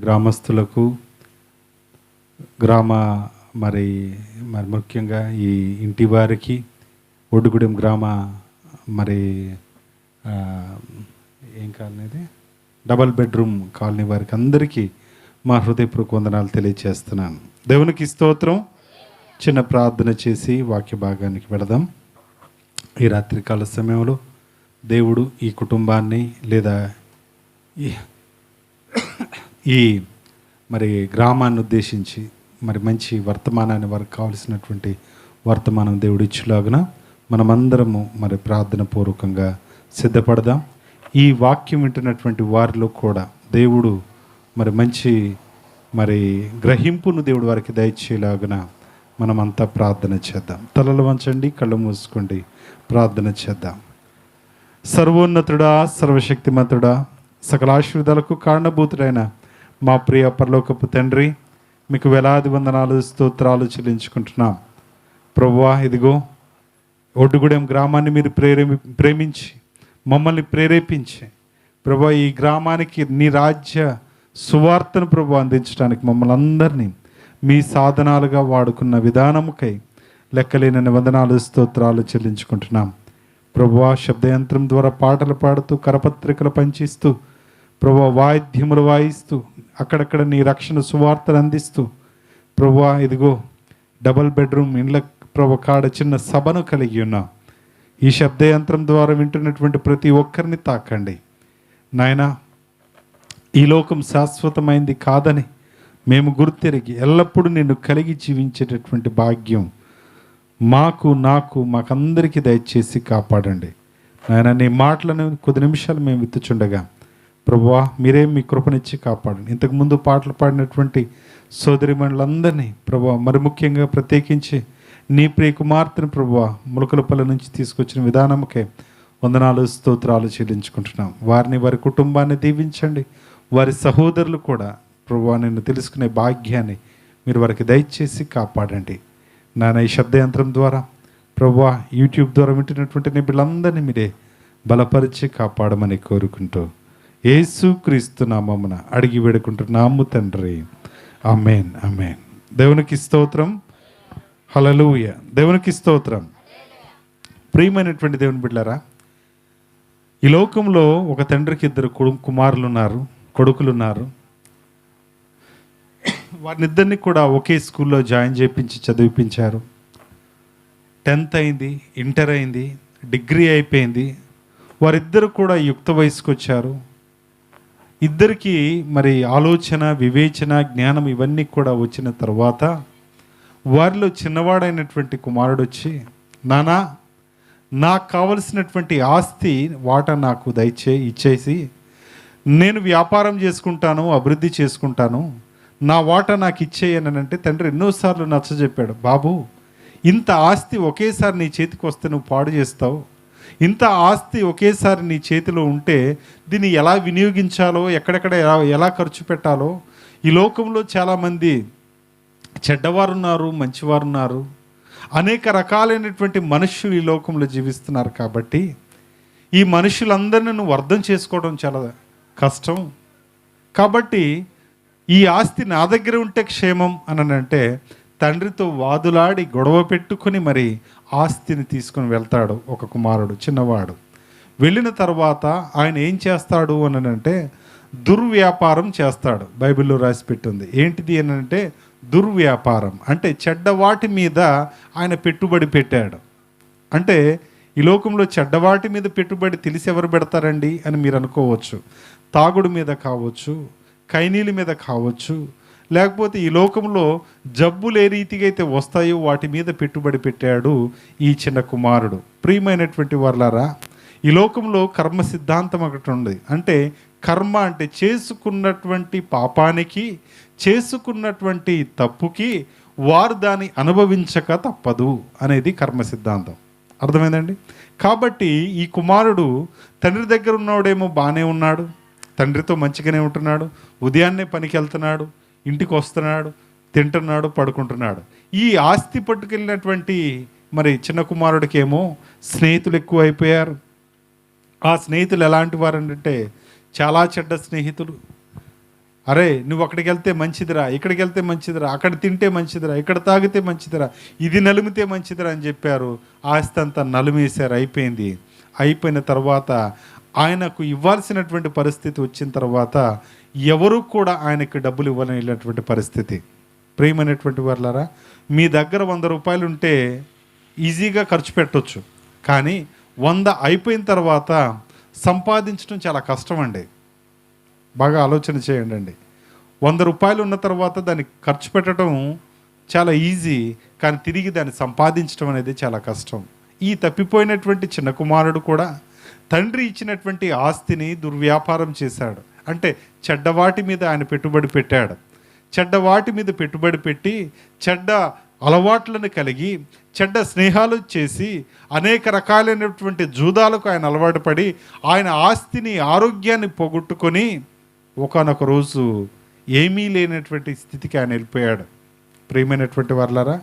గ్రామస్తులకు గ్రామ మరి మరి ముఖ్యంగా ఈ ఇంటి వారికి ఒడ్డుగూడెం గ్రామ మరి ఏం కాలనీ ఇది డబల్ బెడ్రూమ్ కాలనీ వారికి అందరికీ మా హృదయపూర్వక వందనాలు తెలియజేస్తున్నాను. దేవునికి స్తోత్రం. చిన్న ప్రార్థన చేసి వాక్య భాగానికి వెళదాం. ఈ రాత్రికాల సమయంలో దేవుడు ఈ కుటుంబాన్ని లేదా ఈ మరి గ్రామాన్ని ఉద్దేశించి మరి మంచి వర్తమానాన్ని వారికి కావలసినటువంటి వర్తమానం దేవుడు ఇచ్చేలాగున మనమందరము మరి ప్రార్థన పూర్వకంగా సిద్ధపడదాం. ఈ వాక్యం వింటున్నటువంటి వారిలో కూడా దేవుడు మరి మంచి మరి గ్రహింపును దేవుడు వారికి దయచేలాగున మనమంతా ప్రార్థన చేద్దాం. తలలు వంచండి, కళ్ళు మూసుకోండి, ప్రార్థన చేద్దాం. సర్వోన్నతుడా, సర్వశక్తిమంతుడా, సకల ఆశీర్వాదాలకు కారణభూతుడైన మా ప్రియ పరలోకపు తండ్రి, మీకు వేలాది వందనాలు స్తోత్రాలు చెల్లించుకుంటున్నాం. ప్రభువా, ఇదిగో ఒడ్డుగూడెం గ్రామాన్ని మీరు ప్రేమించి మమ్మల్ని ప్రేరేపించి ప్రభువా ఈ గ్రామానికి నీ రాజ్య సువార్తను ప్రభు అందించడానికి మమ్మల్ని అందరినీ మీ సాధనాలుగా వాడుకున్న విధానముకై లెక్కలేనని వందనాలు స్తోత్రాలు చెల్లించుకుంటున్నాం. ప్రభువా, శబ్దయంత్రం ద్వారా పాటలు పాడుతూ కరపత్రికలు పంచిస్తూ ప్రభువా వాయిద్యములు వాయిస్తూ అక్కడక్కడ నీ రక్షణ సువార్తను అందిస్తూ ప్రభువా ఇదిగో డబల్ బెడ్రూమ్ ఇండ్ల ప్రభు కాడ చిన్న సభను కలిగి ఉన్నాం. ఈ శబ్దయంత్రం ద్వారా వింటున్నటువంటి ప్రతి ఒక్కరిని తాకండి నాయనా. ఈ లోకం శాశ్వతమైంది కాదని మేము గుర్తెరిగి ఎల్లప్పుడూ నిన్ను కలిగి జీవించేటటువంటి భాగ్యం మాకందరికీ దయచేసి కాపాడండి నాయన. నీ మాటలను కొద్ది నిమిషాలు మేము విత్తుచుండగా ప్రభువా మీరే మీ కృపనిచ్చి కాపాడండి. ఇంతకుముందు పాటలు పాడినటువంటి సోదరిమణులందరినీ ప్రభువా మరి ముఖ్యంగా ప్రత్యేకించి నీ ప్రియ కుమార్తెను ప్రభువా ములకలపల్లి నుంచి తీసుకొచ్చిన విధానముకే వందనాలు స్తోత్రాలు చెల్లించుకుంటున్నాం. వారిని వారి కుటుంబాన్ని దీవించండి. వారి సహోదరులు కూడా ప్రభువా నిన్ను తెలుసుకునే భాగ్యాన్ని మీరు వారికి దయచేసి కాపాడండి నాన్న. ఈ శబ్దయంత్రం ద్వారా ప్రభువా యూట్యూబ్ ద్వారా వింటున్నటువంటి నీ బిడ్డలందరినీ మీరే బలపరిచి కాపాడమని కోరుకుంటూ యేసు క్రీస్తు నామమున అడిగి వేడుకుంటున్నాము తండ్రి. ఆమేన్, ఆమేన్. దేవునికి స్తోత్రం. హల్లెలూయా. దేవునికి స్తోత్రం. ప్రియమైనటువంటి దేవుని బిడ్డలారా, ఈ లోకంలో ఒక తండ్రికి ఇద్దరు కుమారులు ఉన్నారు, కొడుకులున్నారు. వారినిద్దరిని కూడా ఒకే స్కూల్లో జాయిన్ చేయించి చదివిపించారు. 10th అయింది, ఇంటర్ అయింది, డిగ్రీ అయిపోయింది. వారిద్దరు కూడా యుక్త వయసుకు వచ్చారు. ఇద్దరికి మరి ఆలోచన, వివేచన, జ్ఞానం ఇవన్నీ కూడా వచ్చిన తర్వాత వారిలో చిన్నవాడైనటువంటి కుమారుడు వచ్చి, నానా నాకు కావలసినటువంటి ఆస్తి వాటా నాకు ఇచ్చేసి నేను వ్యాపారం చేసుకుంటాను, అభివృద్ధి చేసుకుంటాను, నా వాటా నాకు ఇచ్చేయనంటే తండ్రి ఎన్నోసార్లు నచ్చజెప్పాడు. బాబు, ఇంత ఆస్తి ఒకేసారి నీ చేతికి వస్తే నువ్వు పాడు చేస్తావు. ఇంత ఆస్తి ఒకేసారి నీ చేతిలో ఉంటే దీన్ని ఎలా వినియోగించాలో, ఎక్కడెక్కడ ఎలా ఖర్చు పెట్టాలో. ఈ లోకంలో చాలామంది చెడ్డవారు ఉన్నారు, మంచివారు ఉన్నారు, అనేక రకాలైనటువంటి మనుషులు ఈ లోకంలో జీవిస్తున్నారు. కాబట్టి ఈ మనుషులందరినీ నువ్వు అర్థం చేసుకోవడం చాలా కష్టం. కాబట్టి ఈ ఆస్తి నా దగ్గర ఉంటే క్షేమం అని అంటే తండ్రితో వాదులాడి గొడవ పెట్టుకొని మరి ఆస్తిని తీసుకొని వెళ్తాడు ఒక కుమారుడు, చిన్నవాడు. వెళ్ళిన తర్వాత ఆయన ఏం చేస్తాడు అని అంటే దుర్వ్యాపారం చేస్తాడు. బైబిల్లో రాసి పెట్టింది. ఏంటిది అని అంటే దుర్వ్యాపారం అంటే చెడ్డవాటి మీద ఆయన పెట్టుబడి పెట్టాడు. అంటే ఈ లోకంలో చెడ్డవాటి మీద పెట్టుబడి తెలిసి ఎవరు పెడతారండి అని మీరు అనుకోవచ్చు. తాగుడు మీద కావచ్చు, కైనీల మీద కావచ్చు, లేకపోతే ఈ లోకంలో జబ్బులు ఏ రీతిగా అయితే వస్తాయో వాటి మీద పెట్టుబడి పెట్టాడు ఈ చిన్న కుమారుడు. ప్రియమైనటువంటి వారలారా, ఈ లోకంలో కర్మ సిద్ధాంతం ఒకటి ఉంది. అంటే కర్మ అంటే చేసుకున్నటువంటి పాపానికి, చేసుకున్నటువంటి తప్పుకి వారు దాన్ని అనుభవించక తప్పదు అనేది కర్మ సిద్ధాంతం. అర్థమైందండి? కాబట్టి ఈ కుమారుడు తండ్రి దగ్గర ఉన్నవాడేమో బాగానే ఉన్నాడు, తండ్రితో మంచిగానే ఉంటున్నాడు, ఉదయాన్నే పనికి వెళ్తున్నాడు, ఇంటికి వస్తున్నాడు, తింటున్నాడు, పడుకుంటున్నాడు. ఈ ఆస్తి పట్టుకెళ్ళినటువంటి మరి చిన్న కుమారుడికి ఏమో స్నేహితులు ఎక్కువ అయిపోయారు. ఆ స్నేహితులు ఎలాంటి వారు అంటే చాలా చెడ్డ స్నేహితులు. అరే నువ్వు అక్కడికి వెళ్తే మంచిదిరా, ఇక్కడికి వెళ్తే మంచిదిరా, అక్కడ తింటే మంచిదిరా, ఇక్కడ తాగితే మంచిదిరా, ఇది నలిమితే మంచిదిరా అని చెప్పారు. ఆస్తి అంతా నలిమేశారు. అయిపోయిన తర్వాత ఆయనకు ఇవ్వాల్సినటువంటి పరిస్థితి వచ్చిన తర్వాత ఎవరు కూడా ఆయనకి డబ్బులు ఇవ్వలేనటువంటి పరిస్థితి. ప్రియమైనటువంటి వాళ్ళారా, మీ దగ్గర 100 రూపాయలు ఉంటే ఈజీగా ఖర్చు పెట్టవచ్చు, కానీ 100 అయిపోయిన తర్వాత సంపాదించడం చాలా కష్టం అండి. బాగా ఆలోచన చేయండి అండి. 100 రూపాయలు ఉన్న తర్వాత దాన్ని ఖర్చు పెట్టడం చాలా ఈజీ, కానీ తిరిగి దాన్ని సంపాదించడం అనేది చాలా కష్టం. ఈ తప్పిపోయినటువంటి చిన్న కుమారుడు కూడా తండ్రి ఇచ్చినటువంటి ఆస్తిని దుర్వ్యాపారం చేశాడు. అంటే చెడ్డవాటి మీద ఆయన పెట్టుబడి పెట్టాడు. చెడ్డవాటి మీద పెట్టుబడి పెట్టి చెడ్డ అలవాట్లను కలిగి చెడ్డ స్నేహాలు చేసి అనేక రకాలైనటువంటి జూదాలకు ఆయన అలవాటు పడి ఆయన ఆస్తిని ఆరోగ్యాన్ని పోగొట్టుకొని ఒకానొక రోజు ఏమీ లేనటువంటి స్థితికి ఆయన వెళ్ళిపోయాడు. ప్రియమైనటువంటి వాళ్ళారా,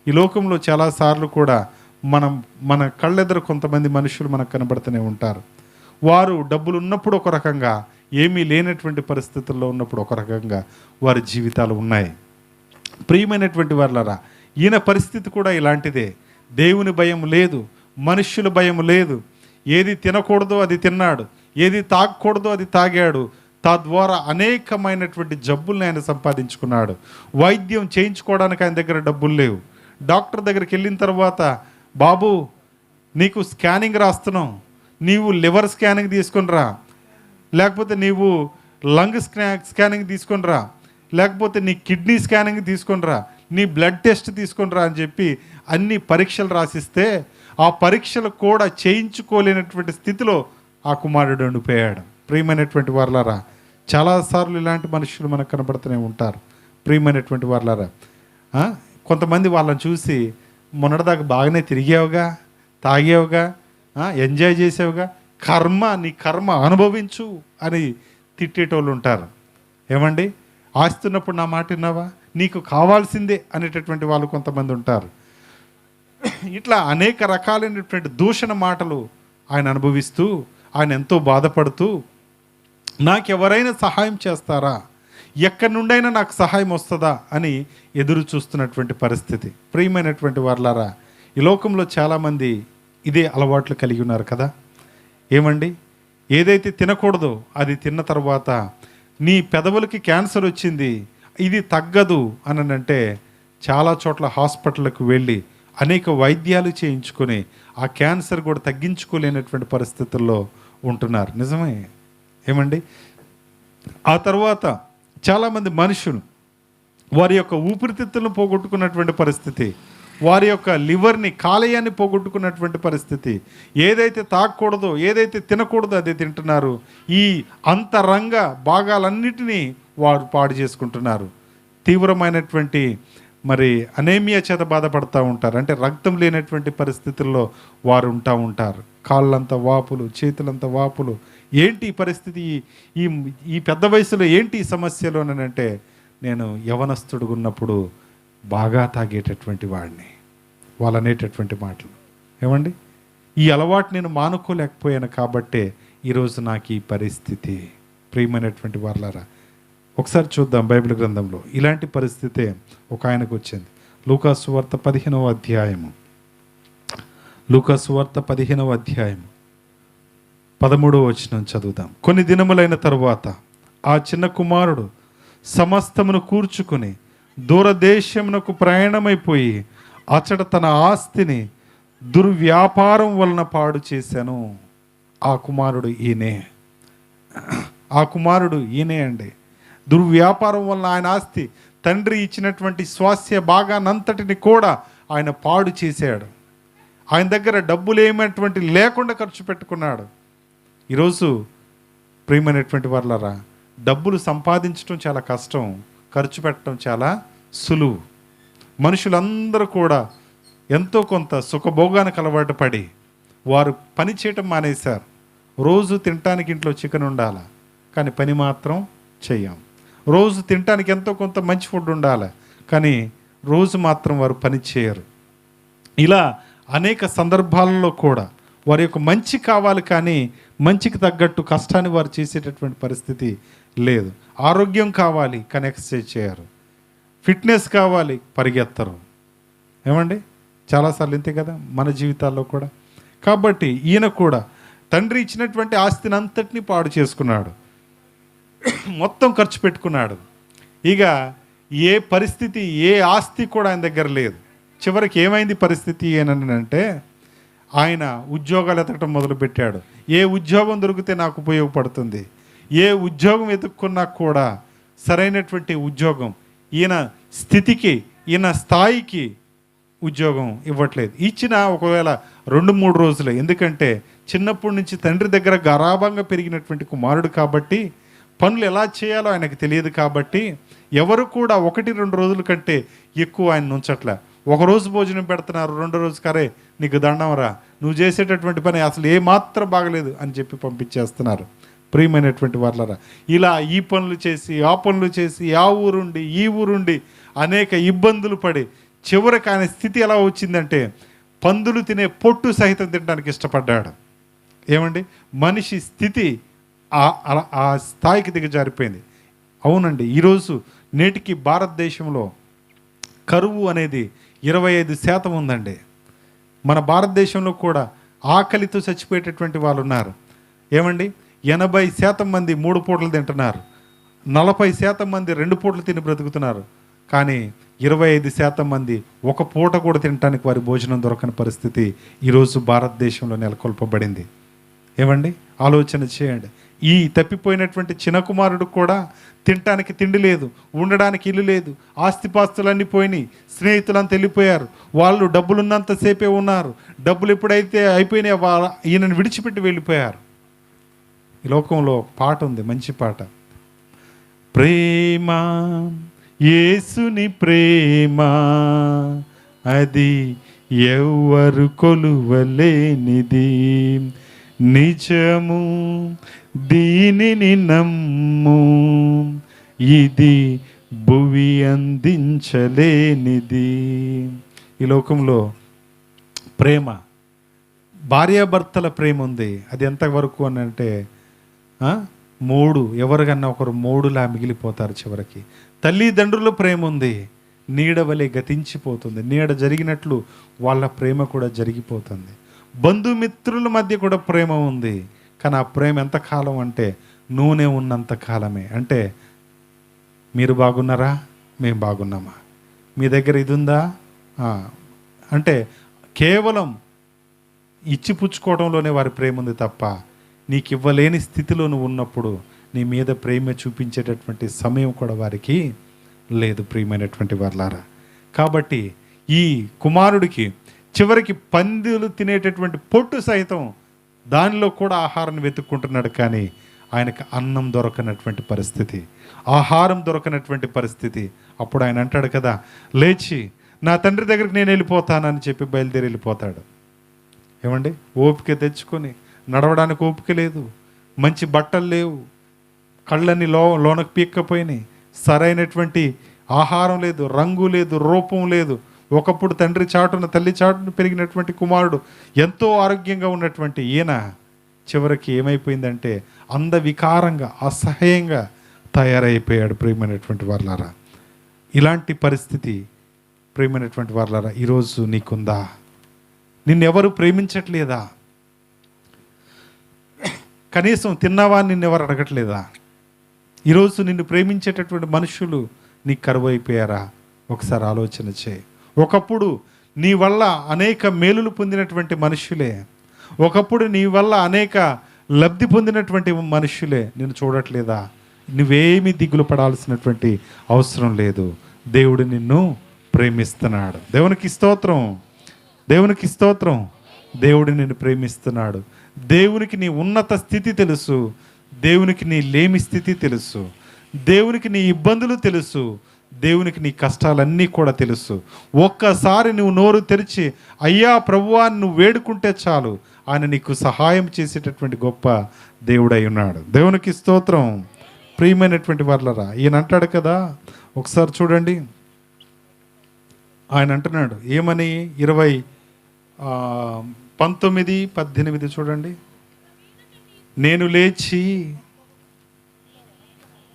ఈ లోకంలో చాలాసార్లు కూడా మన కళ్ళెదురు కొంతమంది మనుషులు మనకు కనబడుతూనే ఉంటారు. వారు డబ్బులు ఉన్నప్పుడు ఒక రకంగా, ఏమీ లేనటువంటి పరిస్థితుల్లో ఉన్నప్పుడు ఒక రకంగా వారి జీవితాలు ఉన్నాయి. ప్రియమైనటువంటి వాళ్ళారా, ఈయన పరిస్థితి కూడా ఇలాంటిదే. దేవుని భయం లేదు, మనుష్యుల భయం లేదు. ఏది తినకూడదో అది తిన్నాడు, ఏది తాగకూడదో అది తాగాడు. తద్వారా అనేకమైనటువంటి జబ్బుల్ని ఆయన సంపాదించుకున్నాడు. వైద్యం చేయించుకోవడానికి ఆయన దగ్గర డబ్బులు లేవు. డాక్టర్ దగ్గరికి వెళ్ళిన తర్వాత, బాబు నీకు స్కానింగ్ రాస్తున్నాం, నీవు లివర్ స్కానింగ్ తీసుకొని రా, లేకపోతే నీవు లంగ్ స్కానింగ్ తీసుకొని రా, లేకపోతే నీ కిడ్నీ స్కానింగ్ తీసుకొని రా, నీ బ్లడ్ టెస్ట్ తీసుకొని రా అని చెప్పి అన్ని పరీక్షలు రాసిస్తే ఆ పరీక్షలు కూడా చేయించుకోలేనటువంటి స్థితిలో ఆ కుమారుడు ఉండిపోయాడు. ప్రియమైనటువంటి వారలారా, చాలాసార్లు ఇలాంటి మనుషులు మనకు కనబడుతూనే ఉంటారు. ప్రియమైనటువంటి వారలారా, కొంతమంది వాళ్ళని చూసి మొన్నటిదాకా బాగానే తిరిగావుగా, తాగావుగా, ఎంజాయ్ చేసావుగా, నీ కర్మ అనుభవించు అని తిట్టేటోళ్ళు ఉంటారు. ఏమండి, ఆస్తున్నప్పుడు నా మాట విన్నావా, నీకు కావాల్సిందే అనేటటువంటి వాళ్ళు కొంతమంది ఉంటారు. ఇట్లా అనేక రకాలైనటువంటి దూషణ మాటలు ఆయన అనుభవిస్తూ ఆయన ఎంతో బాధపడుతూ, నాకెవరైనా సహాయం చేస్తారా, ఎక్కడి నుండైనా నాకు సహాయం వస్తుందా అని ఎదురు చూస్తున్నటువంటి పరిస్థితి. ప్రియమైనటువంటి వారలారా, ఈ లోకంలో చాలామంది ఇదే అలవాట్లు కలిగి ఉన్నారు కదా. ఏమండి, ఏదైతే తినకూడదో అది తిన్న తర్వాత నీ పెదవులకి క్యాన్సర్ వచ్చింది, ఇది తగ్గదు అని అంటే చాలా చోట్ల హాస్పిటల్కి వెళ్ళి అనేక వైద్యాలు చేయించుకొని ఆ క్యాన్సర్ కూడా తగ్గించుకోలేనటువంటి పరిస్థితుల్లో ఉంటున్నారు. నిజమే. ఏమండి, ఆ తర్వాత చాలామంది మనుషులు వారి యొక్క ఊపిరితిత్తులను పోగొట్టుకున్నటువంటి పరిస్థితి, వారి యొక్క లివర్ని, కాలేయాన్ని పోగొట్టుకున్నటువంటి పరిస్థితి. ఏదైతే తాగకూడదో, ఏదైతే తినకూడదో అదే తింటున్నారు. ఈ అంతరంగ భాగాలన్నిటినీ వారు పాడు చేసుకుంటున్నారు. తీవ్రమైనటువంటి అనేమియా చేత బాధపడుతూ ఉంటారు. అంటే రక్తం లేనటువంటి పరిస్థితుల్లో వారు ఉంటారు. కాళ్ళంతా వాపులు, చేతులంతా వాపులు. ఏంటి ఈ పరిస్థితి, ఈ పెద్ద వయసులో ఏంటి ఈ సమస్యలు అని అంటే, నేను యవనస్తుడుగా ఉన్నప్పుడు బాగా తాగేటటువంటి వాడిని, వాళ్ళు అనేటటువంటి మాటలు. ఏమండి, ఈ అలవాటు నేను మానుకోలేకపోయాను కాబట్టే ఈరోజు నాకు ఈ పరిస్థితి. ప్రియమైనటువంటి వారలారా, ఒకసారి చూద్దాం బైబిల్ గ్రంథంలో ఇలాంటి పరిస్థితే ఒక ఆయనకు వచ్చింది. లూకాసు వార్త 15వ అధ్యాయము, లూకాసు వార్త 15వ అధ్యాయము 13వ వచనం చదువుదాం. కొన్ని దినములైన తరువాత ఆ చిన్న కుమారుడు సమస్తమును కూర్చుకుని దూరదేశమునకు ప్రయాణమైపోయి అచ్చట తన ఆస్తిని దుర్వ్యాపారం వలన పాడు చేశాను. ఆ కుమారుడు ఈయనే అండి. దుర్వ్యాపారం వలన ఆయన ఆస్తి, తండ్రి ఇచ్చినటువంటి స్వాస్థ్య భాగానంతటిని కూడా ఆయన పాడు చేశాడు. ఆయన దగ్గర డబ్బులు ఏమైనటువంటి లేకుండా ఖర్చు పెట్టుకున్నాడు. ఈరోజు ప్రియమైనటువంటి వాళ్ళరా, డబ్బులు సంపాదించడం చాలా కష్టం, ఖర్చు పెట్టడం చాలా సులువు. మనుషులందరూ కూడా ఎంతో కొంత సుఖభోగానికి అలవాటు పడి వారు పని చేయటం మానేశారు. రోజు తినటానికి ఇంట్లో చికెన్ ఉండాలి, కానీ పని మాత్రం చెయ్యం. రోజు తినటానికి ఎంతో కొంత మంచి ఫుడ్ ఉండాలి, కానీ రోజు మాత్రం వారు పని చేయరు. ఇలా అనేక సందర్భాలలో కూడా వారి యొక్క మంచి కావాలి, కానీ మంచికి తగ్గట్టు కష్టాన్ని వారు చేసేటటువంటి పరిస్థితి లేదు. ఆరోగ్యం కావాలి కానీ ఎక్సర్సైజ్ చేయరు. ఫిట్నెస్ కావాలి, పరిగెత్తరు. ఏమండి? చాలాసార్లు ఇంతే కదా మన జీవితాల్లో కూడా. కాబట్టి ఈయన కూడా తండ్రి ఇచ్చినటువంటి ఆస్తిని అంతటినీ పాడు చేసుకున్నాడు, మొత్తం ఖర్చు పెట్టుకున్నాడు. ఇక ఏ పరిస్థితి, ఏ ఆస్తి కూడా ఆయన దగ్గర లేదు. చివరికి ఏమైంది పరిస్థితి ఏనంటే, ఆయన ఉద్యోగాలు ఎతకటం మొదలుపెట్టాడు. ఏ ఉద్యోగం దొరికితే నాకు ఉపయోగపడుతుంది, ఏ ఉద్యోగం వెతుక్కున్నా కూడా సరైనటువంటి ఉద్యోగం ఈయన స్థితికి, ఈయన స్థాయికి ఉద్యోగం ఇవ్వట్లేదు. ఇచ్చిన ఒకవేళ 2-3 రోజులే. ఎందుకంటే చిన్నప్పటి నుంచి తండ్రి దగ్గర గారాబంగా పెరిగినటువంటి కుమారుడు కాబట్టి పనులు ఎలా చేయాలో ఆయనకు తెలియదు. కాబట్టి ఎవరు కూడా 1-2 రోజుల కంటే ఎక్కువ ఆయన ఉంచట్లే. ఒకరోజు భోజనం పెడుతున్నారు, 2వ రోజు కరే నీకు దండంరా, నువ్వు చేసేటటువంటి పని అసలు ఏమాత్రం బాగలేదు అని చెప్పి పంపించేస్తున్నారు. ప్రియమైనటువంటి వాళ్ళరా, ఇలా ఈ పనులు చేసి ఆ పనులు చేసి ఆ ఊరుండి ఈ ఊరుండి అనేక ఇబ్బందులు పడి చివరికి ఆయన స్థితి ఎలా వచ్చిందంటే పందులు తినే పొట్టు సహితం తినడానికి ఇష్టపడ్డాడు. ఏమండి? మనిషి స్థితి ఆ స్థాయికి దిగజారిపోయింది. అవునండి, ఈరోజు నేటికి భారతదేశంలో కరువు అనేది 25% ఉందండి. మన భారతదేశంలో కూడా ఆకలితో చచ్చిపోయేటటువంటి వాళ్ళు ఉన్నారు. ఏమండి? 80% మంది 3 పూటలు తింటున్నారు, 40% మంది 2 పూటలు తిని బ్రతుకుతున్నారు. కానీ 25% మంది ఒక పూట కూడా తినడానికి వారి భోజనం దొరకని పరిస్థితి ఈరోజు భారతదేశంలో నెలకొల్పబడింది. ఏమండి? ఆలోచన చేయండి. ఈ తప్పిపోయినటువంటి చిన్న కుమారుడు కూడా తినటానికి తిండి లేదు, ఉండడానికి ఇల్లు లేదు, ఆస్తిపాస్తులన్నీ పోయినాయి, స్నేహితులంతా వెళ్ళిపోయారు, వాళ్ళు డబ్బులున్నంతసేపే ఉన్నారు, డబ్బులు ఎప్పుడైతే అయిపోయినాయి ఈయనను విడిచిపెట్టి వెళ్ళిపోయారు. ఈ లోకంలో పాట ఉంది, మంచి పాట. ప్రేమ, యేసుని ప్రేమ, అది ఎవ్వరు కొలువలేనిది, నిజము దీనిని నమ్ము, ఇది భువి అందించలేనిది. ఈ లోకంలో ప్రేమ, భార్యాభర్తల ప్రేమ ఉంది. అది ఎంతవరకు అని అంటే 3 ఎవరికన్నా ఒకరు 3లా మిగిలిపోతారు చివరికి. తల్లిదండ్రుల ప్రేమ ఉంది, నీడ వలె గతించిపోతుంది, నీడ జరిగినట్లు వాళ్ళ ప్రేమ కూడా జరిగిపోతుంది. బంధుమిత్రుల మధ్య కూడా ప్రేమ ఉంది, కానీ ఆ ప్రేమ ఎంతకాలం అంటే నూనె ఉన్నంత కాలమే. అంటే మీరు బాగున్నారా, మేము బాగున్నామా, మీ దగ్గర ఇది ఉందా, అంటే కేవలం ఇచ్చిపుచ్చుకోవడంలోనే వారి ప్రేమ ఉంది తప్ప నీకు ఇవ్వలేని స్థితిలో నువ్వు ఉన్నప్పుడు నీ మీద ప్రేమ చూపించేటటువంటి సమయం కూడా వారికి లేదు. ప్రియమైనటువంటి వాళ్ళారా, కాబట్టి ఈ కుమారుడికి చివరికి పందులు తినేటటువంటి పొట్టు సైతం దానిలో కూడా ఆహారాన్ని వెతుక్కుంటున్నాడు. కానీ ఆయనకు అన్నం దొరకనటువంటి పరిస్థితి, ఆహారం దొరకనటువంటి పరిస్థితి. అప్పుడు ఆయన అంటాడు కదా, లేచి నా తండ్రి దగ్గరికి నేను వెళ్ళిపోతానని చెప్పి బయలుదేరి వెళ్ళిపోతాడు. ఏమండి? ఓపిక తెచ్చుకొని నడవడానికి ఓపిక లేదు, మంచి బట్టలు లేవు, కళ్ళని లోనకు పీక్కపోయినాయి, సరైనటువంటి ఆహారం లేదు, రంగు లేదు, రూపం లేదు. ఒకప్పుడు తండ్రి చాటున తల్లి చాటున పెరిగినటువంటి కుమారుడు ఎంతో ఆరోగ్యంగా ఉన్నటువంటి ఈయన చివరికి ఏమైపోయిందంటే అందవికారంగా, అసహ్యంగా తయారైపోయాడు. ప్రియమైనటువంటి వాళ్ళారా, ఇలాంటి పరిస్థితి ప్రియమైనటువంటి వాళ్ళారా ఈరోజు నీకుందా? నిన్నెవరు ప్రేమించట్లేదా? కనీసం తిన్నావా నిన్నెవరు అడగట్లేదా? ఈరోజు నిన్ను ప్రేమించేటటువంటి మనుషులు నీకు కరువు అయిపోయారా? ఒకసారి ఆలోచన చేయి. ఒకప్పుడు నీ వల్ల అనేక మేలులు పొందినటువంటి మనుషులే, ఒకప్పుడు నీ వల్ల అనేక లబ్ధి పొందినటువంటి మనుషులే నిన్ను చూడట్లేదా? నువ్వేమీ దిగులు పడాల్సినటువంటి అవసరం లేదు. దేవుడు నిన్ను ప్రేమిస్తున్నాడు. దేవునికి స్తోత్రం, దేవునికి స్తోత్రం. దేవుడు నిన్ను ప్రేమిస్తున్నాడు. దేవునికి నీ ఉన్నత స్థితి తెలుసు, దేవునికి నీ లేమి స్థితి తెలుసు, దేవునికి నీ ఇబ్బందులు తెలుసు, దేవునికి నీ కష్టాలన్నీ కూడా తెలుసు. ఒక్కసారి నువ్వు నోరు తెరిచి అయ్యా ప్రభువా నువ్వు వేడుకుంటే చాలు, ఆయన నీకు సహాయం చేసేటటువంటి గొప్ప దేవుడై ఉన్నాడు. దేవునికి స్తోత్రం. ప్రియమైనటువంటి వాళ్ళరా, ఈయన అంటాడు కదా, ఒకసారి చూడండి, ఆయన అంటున్నాడు ఏమని, 19:18 చూడండి. నేను లేచి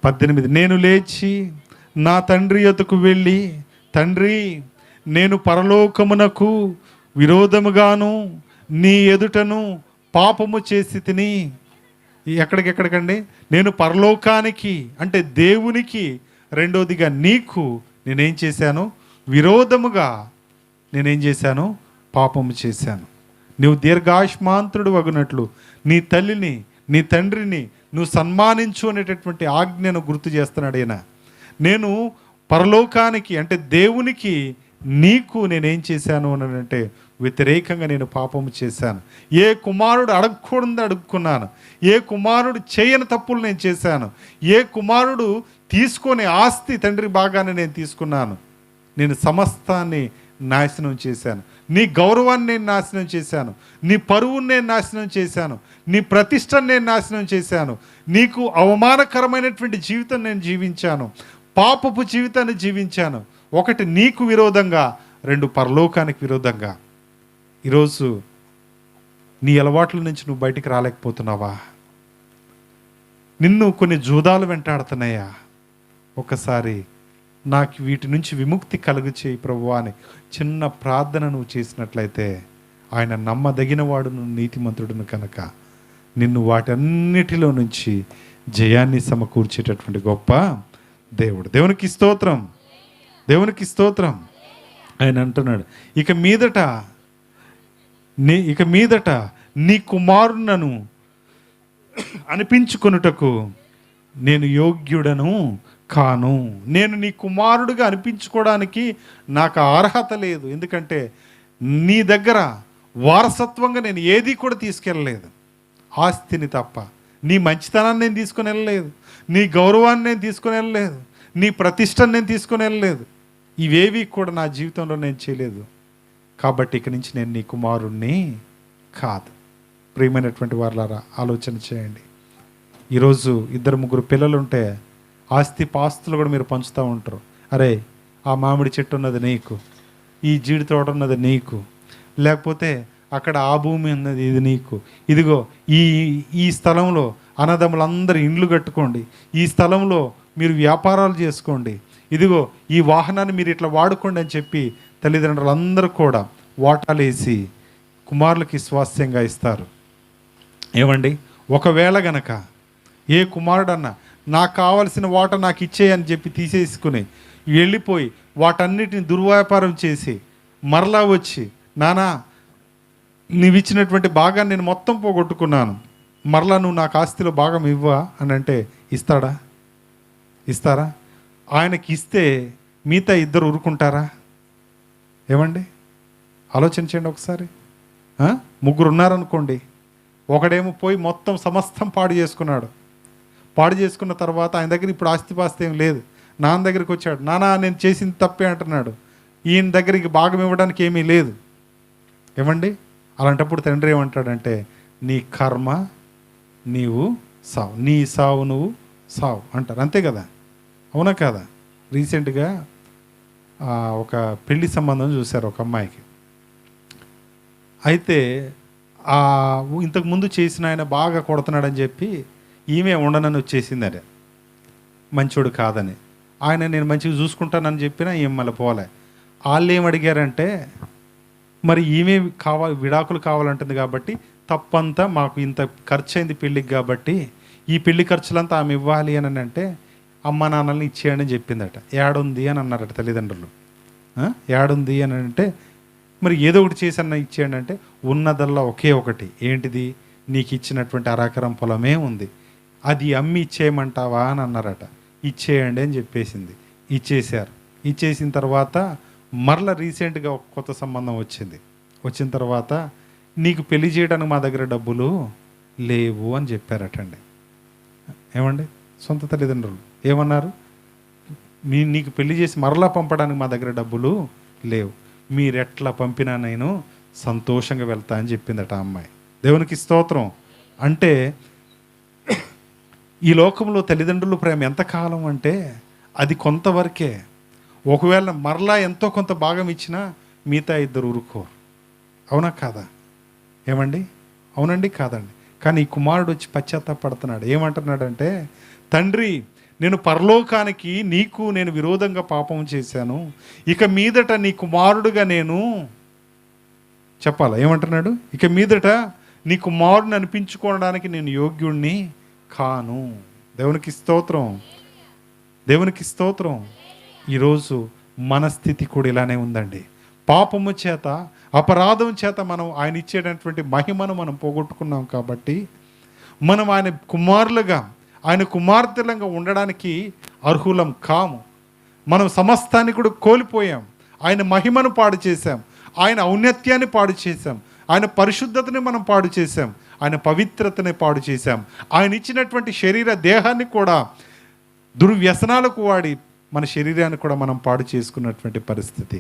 18, నేను లేచి నా తండ్రి యొద్దకు వెళ్ళి, తండ్రి, నేను పరలోకమునకు విరోధముగాను నీ ఎదుటను పాపము చేసి తిని. ఎక్కడికెక్కడికండి? నేను పరలోకానికి అంటే దేవునికి, రెండోదిగా నీకు నేనేం చేశాను? విరోధముగా నేనేం చేశాను? పాపము చేశాను. నువ్వు దీర్ఘాయుష్మాంతుడు వగునట్లు నీ తల్లిని నీ తండ్రిని నువ్వు సన్మానించు అనేటటువంటి ఆజ్ఞను గుర్తు చేస్తున్నాడు ఆయన. నేను పరలోకానికి అంటే దేవునికి నీకు నేనేం చేశాను అని అంటే వ్యతిరేకంగా నేను పాపము చేశాను. ఏ కుమారుడు అడగకూడదు అడుక్కున్నాను. ఏ కుమారుడు చేయని తప్పులు నేను చేశాను. ఏ కుమారుడు తీసుకొని ఆస్తి తండ్రి భాగాన్ని నేను తీసుకున్నాను. నేను సమస్తాన్ని నాశనం చేశాను. నీ గౌరవాన్ని నేను నాశనం చేశాను. నీ పరువుని నేను నాశనం చేశాను. నీ ప్రతిష్టను నేను నాశనం చేశాను. నీకు అవమానకరమైనటువంటి జీవితం నేను జీవించాను. పాపపు జీవితాన్ని జీవించాను. ఒకటి నీకు విరోధంగా, రెండు పరలోకానికి విరోధంగా. ఈరోజు నీ అలవాట్ల నుంచి నువ్వు బయటికి రాలేకపోతున్నావా? నిన్ను కొన్ని జూదాలు వెంటాడుతున్నాయా? ఒకసారి నాకు వీటి నుంచి విముక్తి కలుగు చేయి ప్రభువా అని చిన్న ప్రార్థన నువ్వు చేసినట్లయితే ఆయన నమ్మదగిన వాడును నీతిమంతుడును కనుక నిన్ను వాటన్నిటిలో నుంచి జయాన్ని సమకూర్చేటటువంటి గొప్ప దేవుడు. దేవునికి స్తోత్రం, దేవునికి స్తోత్రం. ఆయన అంటున్నాడు, ఇక మీదట నీ కుమారునను అనిపించుకొనుటకు నేను యోగ్యుడను కాను. నేను నీ కుమారుడిగా అనిపించుకోవడానికి నాకు అర్హత లేదు. ఎందుకంటే నీ దగ్గర వారసత్వంగా నేను ఏది కూడా తీసుకెళ్ళలేదు. ఆస్తిని తప్ప. నీ మంచితనాన్ని నేను తీసుకొని వెళ్ళలేదు. నీ గౌరవాన్ని నేను తీసుకొని వెళ్ళలేదు. నీ ప్రతిష్టను నేను తీసుకొని వెళ్ళలేదు. ఇవేవి కూడా నా జీవితంలో నేను చేయలేదు. కాబట్టి ఇక నుంచి నేను నీ కుమారుణ్ణి కాదు. ప్రియమైనటువంటి వారులారా, ఆలోచన చేయండి. ఈరోజు 2-3 పిల్లలు ఉంటే ఆస్తి పాస్తులు కూడా మీరు పంచుతూ ఉంటారు. అరే, ఆ మామిడి చెట్టు ఉన్నది నీకు, ఈ జీడి తోట ఉన్నది నీకు, లేకపోతే అక్కడ ఆ భూమి ఉన్నది ఇది నీకు, ఇదిగో ఈ స్థలంలో అన్నదమ్ములందరూ ఇండ్లు కట్టుకోండి, ఈ స్థలంలో మీరు వ్యాపారాలు చేసుకోండి, ఇదిగో ఈ వాహనాన్ని మీరు ఇట్లా వాడుకోండి అని చెప్పి తల్లిదండ్రులందరూ కూడా వాటాలు వేసి కుమారులకి స్వాస్థ్యంగా ఇస్తారు. ఏమండి, ఒకవేళ గనక ఏ కుమారుడన్నా నాకు కావలసిన వాట నాకు ఇచ్చేయని చెప్పి తీసేసుకుని వెళ్ళిపోయి వాటన్నిటిని దుర్వ్యాపారం చేసి మరలా వచ్చి, నానా నీవు ఇచ్చినటువంటి భాగాన్ని నేను మొత్తం పోగొట్టుకున్నాను, మరలా నువ్వు నాకు ఆస్తిలో భాగం ఇవ్వా అని అంటే ఇస్తారా? ఆయనకి ఇస్తే మిగతా 2 ఊరుకుంటారా? ఏమండి, ఆలోచించండి ఒకసారి. 3 ఉన్నారనుకోండి, ఒకడేమో పోయి మొత్తం సమస్తం పాడు చేసుకున్న తర్వాత ఆయన దగ్గర ఇప్పుడు ఆస్తిపాస్తి ఏం లేదు. నాన్న దగ్గరికి వచ్చాడు, నానా నేను చేసింది తప్పే అంటున్నాడు. ఈయన దగ్గరికి భాగం ఇవ్వడానికి ఏమీ లేదు. ఏమండి, అలాంటప్పుడు తండ్రి ఏమంటాడంటే, నీ కర్మ నీవు సావు, నీ సావు నువ్వు సావు అంటారు. అంతే కదా, అవునా కాదా? రీసెంట్గా ఒక పెళ్లి సంబంధం చూశారు ఒక అమ్మాయికి. అయితే ఇంతకుముందు చేసిన ఆయన బాగా కొడుతున్నాడని చెప్పి ఈమె ఉండనని వచ్చేసింది. అదే మంచోడు కాదని. ఆయన నేను మంచిగా చూసుకుంటానని చెప్పినా ఏం మళ్ళీ పోలే. వాళ్ళు ఏం అడిగారంటే, మరి ఈమె విడాకులు కావాలంటుంది కాబట్టి తప్పంతా మాకు ఇంత ఖర్చు అయింది పెళ్ళికి కాబట్టి ఈ పెళ్లి ఖర్చులంతా ఆమె ఇవ్వాలి అని అంటే అమ్మ నాన్నల్ని ఇచ్చేయండి అని చెప్పిందట. ఏడుంది అని అన్నారట తల్లిదండ్రులు. ఏడుంది అని అంటే మరి ఏదో ఒకటి చేసి అన్న ఇచ్చేయండి అంటే ఉన్నదల్లా ఒకే ఒకటి, ఏంటిది? నీకు ఇచ్చినటువంటి 1 ఎకరం పొలమే ఉంది, అది అమ్మి ఇచ్చేయమంటావా అని అన్నారట. ఇచ్చేయండి అని చెప్పేసింది. ఇచ్చేశారు. ఇచ్చేసిన తర్వాత మరలా రీసెంట్గా ఒక కొత్త సంబంధం వచ్చిన తర్వాత నీకు పెళ్లి చేయడానికి మా దగ్గర డబ్బులు లేవు అని చెప్పారటండి. ఏమండి, సొంత తల్లిదండ్రులు ఏమన్నారు? నీకు పెళ్లి చేసి మరలా పంపడానికి మా దగ్గర డబ్బులు లేవు, మీరెట్లా పంపినా నేను సంతోషంగా వెళ్తా అని చెప్పిందట ఆ అమ్మాయి. దేవునికి స్తోత్రం. అంటే ఈ లోకంలో తల్లిదండ్రుల ప్రేమ ఎంతకాలం అంటే అది కొంతవరకే. ఒకవేళ మరలా ఎంతో కొంత భాగం ఇచ్చినా మిగతా 2 ఊరుకోరు. అవునా కాదా? ఏమండి, అవునండి కాదండి? కానీ ఈ కుమారుడు వచ్చి పశ్చాత్తాపడుతున్నాడు. ఏమంటున్నాడంటే, తండ్రి నేను పరలోకానికి నీకు నేను విరోధంగా పాపం చేశాను, ఇక మీదట నీ కుమారుడుగా నేను చెప్పాలా ఏమంటున్నాడు? ఇక మీదట నీ కుమారుడిని అనిపించుకోవడానికి నేను యోగ్యుణ్ణి కాను. దేవునికి స్తోత్రం, దేవునికి స్తోత్రం. ఈరోజు మన స్థితి కూడా ఇలానే ఉందండి. పాపము చేత, అపరాధం చేత మనం ఆయన ఇచ్చేటటువంటి మహిమను మనం పోగొట్టుకున్నాం కాబట్టి మనం ఆయన కుమారులుగా, ఆయన కుమార్తెలుగా ఉండడానికి అర్హులం కాము. మనం సమస్తాన్ని కూడా కోల్పోయాం. ఆయన మహిమను పాడు చేశాం, ఆయన ఔన్నత్యాన్ని పాడు చేశాం, ఆయన పరిశుద్ధతని మనం పాడు చేశాం, ఆయన పవిత్రతని పాడు చేశాం. ఆయన ఇచ్చినటువంటి శరీర దేహాన్ని కూడా దుర్వ్యసనాలకు వాడి మన శరీరాన్ని కూడా మనం పాడు చేసుకున్నటువంటి పరిస్థితి.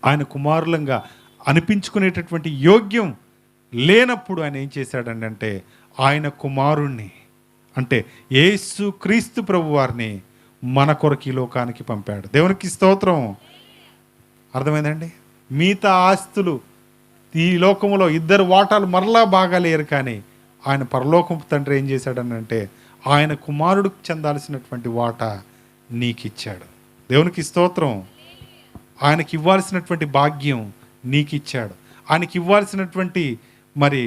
ఆయన కుమారులంగా అనిపించుకునేటటువంటి యోగ్యం లేనప్పుడు ఆయన ఏం చేశాడంటే ఆయన కుమారుణ్ణి, అంటే యేసు క్రీస్తు ప్రభు వారిని మన కొరకు ఈ లోకానికి పంపాడు. దేవునికి స్తోత్రం. అర్థమైందండి? మిగతా ఆస్తులు ఈ లోకంలో ఇద్దరు వాటాలు మరలా బాగాలేరు, కానీ ఆయన పరలోకం తండ్రి ఏం చేశాడనంటే ఆయన కుమారుడికి చెందాల్సినటువంటి వాటా నీకు ఇచ్చాడు. దేవునికి స్తోత్రం. ఆయనకి ఇవ్వాల్సినటువంటి భాగ్యం నీకు ఇచ్చాడు. ఆయనకి ఇవ్వాల్సినటువంటి మరి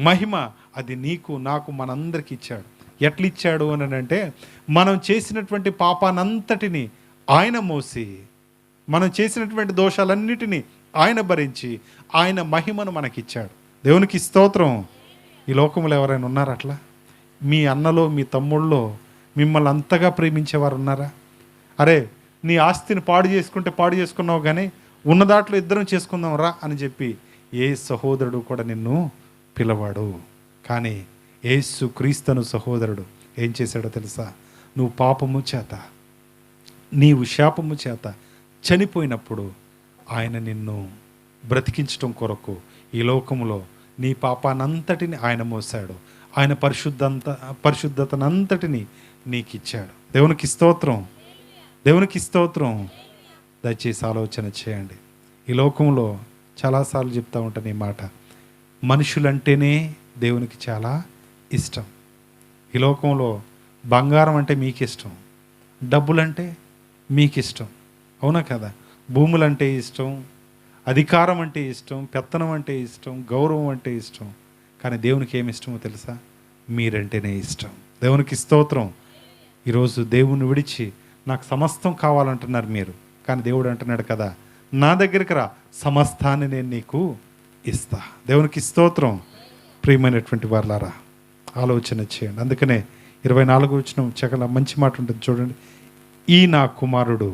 మహిమ అది నీకు నాకు మనందరికి ఇచ్చాడు. ఎట్లా ఇచ్చాడు అని అంటే మనం చేసినటువంటి పాపానంతటిని ఆయన మోసి, మనం చేసినటువంటి దోషాలన్నిటినీ ఆయన భరించి ఆయన మహిమను మనకిచ్చాడు. దేవునికి స్తోత్రం. ఈ లోకంలో ఎవరైనా ఉన్నారా అట్లా? మీ అన్నలో మీ తమ్ముళ్ళలో మిమ్మల్ని అంతగా ప్రేమించేవారు ఉన్నారా? అరే నీ ఆస్తిని పాడు చేసుకున్నావు, కానీ ఉన్న దాంట్లో ఇద్దరం చేసుకుందాం రా అని చెప్పి ఏ సహోదరుడు కూడా నిన్ను పిలవాడు. కానీ యేసు క్రీస్తును సహోదరుడు ఏం చేశాడో తెలుసా? నువ్వు పాపము చేత, నీవు శాపము చేత చనిపోయినప్పుడు ఆయన నిన్ను బ్రతికించటం కొరకు ఈ లోకంలో నీ పాపానంతటిని ఆయన మోసాడు. ఆయన పరిశుద్ధతనంతటిని నీకు ఇచ్చాడు. దేవునికి స్తోత్రం, దేవునికి స్తోత్రం. దయచేసి ఆలోచన చేయండి. ఈ లోకంలో చాలాసార్లు చెప్తూ ఉంటాను ఈ మాట, మనుషులంటేనే దేవునికి చాలా ఇష్టం. ఈ లోకంలో బంగారం అంటే మీకు ఇష్టం, డబ్బులంటే మీకు ఇష్టం, అవునా కదా? భూములంటే ఇష్టం, అధికారం అంటే ఇష్టం, పెత్తనం అంటే ఇష్టం, గౌరవం అంటే ఇష్టం. కానీ దేవునికి ఏమి ఇష్టమో తెలుసా? మీరంటేనే ఇష్టం. దేవునికి స్తోత్రం. ఈరోజు దేవుని విడిచి నాకు సమస్తం కావాలంటున్నారు మీరు, కానీ దేవుడు అంటున్నాడు కదా, నా దగ్గరికి రా, సమస్తాన్ని నేను నీకు ఇస్తా. దేవునికి స్తోత్రం. ప్రియమైనటువంటి వారలారా ఆలోచన చేయండి. అందుకనే 24 వచనం చాలా మంచి మాట ఉంటుంది చూడండి. ఈ నా కుమారుడు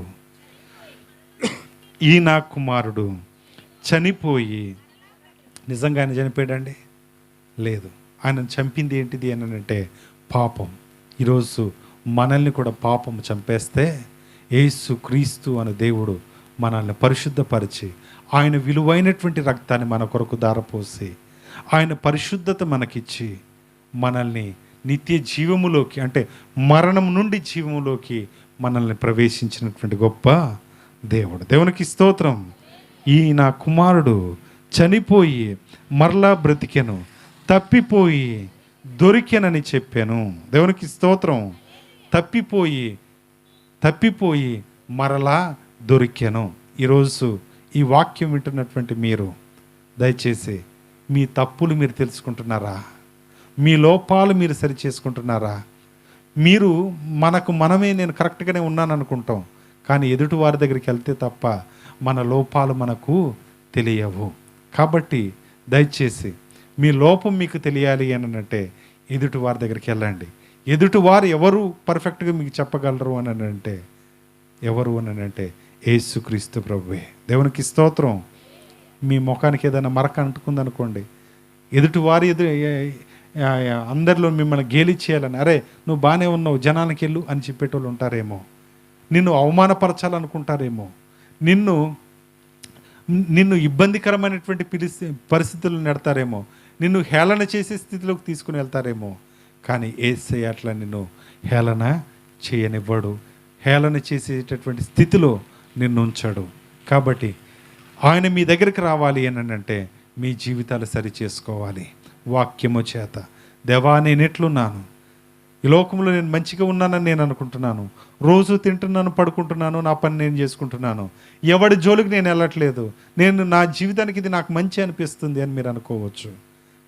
చనిపోయి, నిజంగా ఆయన చనిపోయాడండి? లేదు. ఆయన చంపింది ఏంటిది అని అంటే పాపం. ఈరోజు మనల్ని కూడా పాపం చంపేస్తే యేసు క్రీస్తు అనే దేవుడు మనల్ని పరిశుద్ధపరిచి ఆయన విలువైనటువంటి రక్తాన్ని మన కొరకు ధారపోసి ఆయన పరిశుద్ధత మనకిచ్చి మనల్ని నిత్య జీవములోకి, అంటే మరణం నుండి జీవములోకి మనల్ని ప్రవేశించినటువంటి గొప్ప దేవుడు. దేవునికి స్తోత్రం. ఈ నా కుమారుడు చనిపోయి మరలా బ్రతికెను, తప్పిపోయి దొరికెనని చెప్పాను. దేవునికి స్తోత్రం. తప్పిపోయి మరలా దొరికెను. ఈరోజు ఈ వాక్యం వింటున్నటువంటి మీరు దయచేసి మీ తప్పులు మీరు తెలుసుకుంటున్నారా? మీ లోపాలు మీరు సరి చేసుకుంటున్నారా? మీరు మనమే నేను కరెక్ట్గానే ఉన్నాను అనుకుంటాం, కానీ ఎదుటి వారి దగ్గరికి వెళ్తే తప్ప మన లోపాలు మనకు తెలియవు. కాబట్టి దయచేసి మీ లోపం మీకు తెలియాలి అని అంటే ఎదుటి వారి దగ్గరికి వెళ్ళండి. ఎదుటి వారు ఎవరు పర్ఫెక్ట్గా మీకు చెప్పగలరు అని అంటే ఎవరు అని అంటే యేసుక్రీస్తు ప్రభువే. దేవునికి స్తోత్రం. మీ ముఖానికి ఏదైనా మరక అంటుకుందనుకోండి, ఎదుటి వారి అందరిలో మిమ్మల్ని గేలి చేయాలని, అరే నువ్వు బాగానే ఉన్నావు జనానికి వెళ్ళు అని చెప్పేటోళ్ళు ఉంటారేమో, నిన్ను అవమానపరచాలనుకుంటారేమో, నిన్ను ఇబ్బందికరమైనటువంటి పరిస్థితులు నెడతారేమో, నిన్ను హేళన చేసే స్థితిలోకి తీసుకుని వెళ్తారేమో. కానీ యేసయ్య అట్లా నిన్ను హేళన చేయనివ్వడు, హేళన చేసేటటువంటి స్థితిలో నిన్ను ఉంచాడు. కాబట్టి ఆయన మీ దగ్గరికి రావాలి అని అంటే మీ జీవితాలు సరి చేసుకోవాలి. వాక్యము చేత, దేవా నేను ఎట్లున్నాను, ఈ లోకంలో నేను మంచిగా ఉన్నానని నేను అనుకుంటున్నాను, రోజు తింటున్నాను, పడుకుంటున్నాను, నా పని నేను చేసుకుంటున్నాను, ఎవడి జోలికి నేను వెళ్ళట్లేదు, నేను నా జీవితానికి ఇది నాకు మంచి అనిపిస్తుంది అని మీరు అనుకోవచ్చు.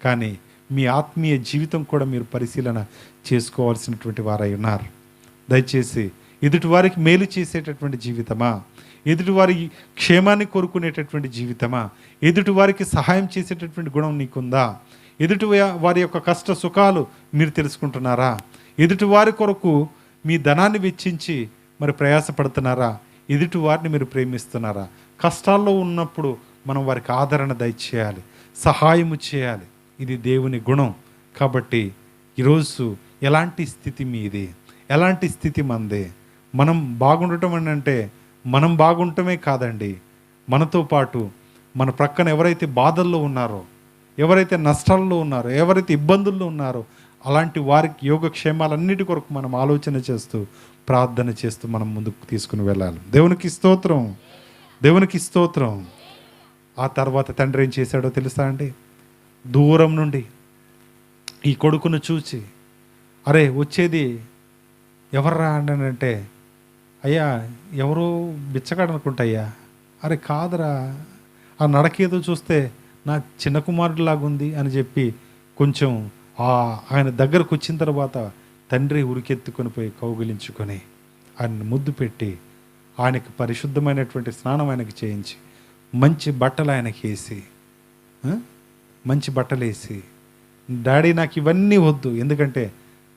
కానీ మీ ఆత్మీయ జీవితం కూడా మీరు పరిశీలన చేసుకోవాల్సినటువంటి వారై ఉన్నారు. దయచేసి ఎదుటి వారికి మేలు చేసేటటువంటి జీవితమా, ఎదుటివారి క్షేమాన్ని కోరుకునేటటువంటి జీవితమా, ఎదుటి వారికి సహాయం చేసేటటువంటి గుణం నీకుందా, ఎదుటి వారి యొక్క కష్ట సుఖాలు మీరు తెలుసుకుంటున్నారా, ఎదుటి వారి కొరకు మీ ధనాన్ని వెచ్చించి మరి ప్రయాసపడుతున్నారా, ఎదుటి వారిని మీరు ప్రేమిస్తున్నారా? కష్టాల్లో ఉన్నప్పుడు మనం వారికి ఆదరణ దయచేయాలి, సహాయము చేయాలి. ఇది దేవుని గుణం. కాబట్టి ఈరోజు ఎలాంటి స్థితి మీది, ఎలాంటి స్థితి మందే? మనం బాగుండటం అని అంటే మనం బాగుండటమే కాదండి, మనతో పాటు మన ప్రక్కన ఎవరైతే బాధల్లో ఉన్నారో, ఎవరైతే నష్టాల్లో ఉన్నారో, ఎవరైతే ఇబ్బందుల్లో ఉన్నారో అలాంటి వారికి యోగక్షేమాలన్నిటి కొరకు మనం ఆలోచన చేస్తూ ప్రార్థన చేస్తూ మనం ముందుకు తీసుకుని వెళ్ళాలి. దేవునికి స్తోత్రం, దేవునికి స్తోత్రం. ఆ తర్వాత తండ్రి ఏం చేశాడో తెలుసా అండి? దూరం నుండి ఈ కొడుకును చూచి, అరే వచ్చేది ఎవర్రా అంటే, అయ్యా ఎవరో బిచ్చగాడు అనుకుంటా. అరే కాదురా, ఆ నడకేదో చూస్తే నా చిన్న కుమారుడిలాగుంది అని చెప్పి కొంచెం ఆయన దగ్గరకు వచ్చిన తర్వాత తండ్రి ఉరికెత్తుకొని పోయి కౌగిలించుకొని ఆయన ముద్దు పెట్టి ఆయనకి పరిశుద్ధమైనటువంటి స్నానం ఆయనకి చేయించి మంచి బట్టలు ఆయనకి వేసి, మంచి బట్టలు వేసి, డాడీ నాకు ఇవన్నీ వద్దు, ఎందుకంటే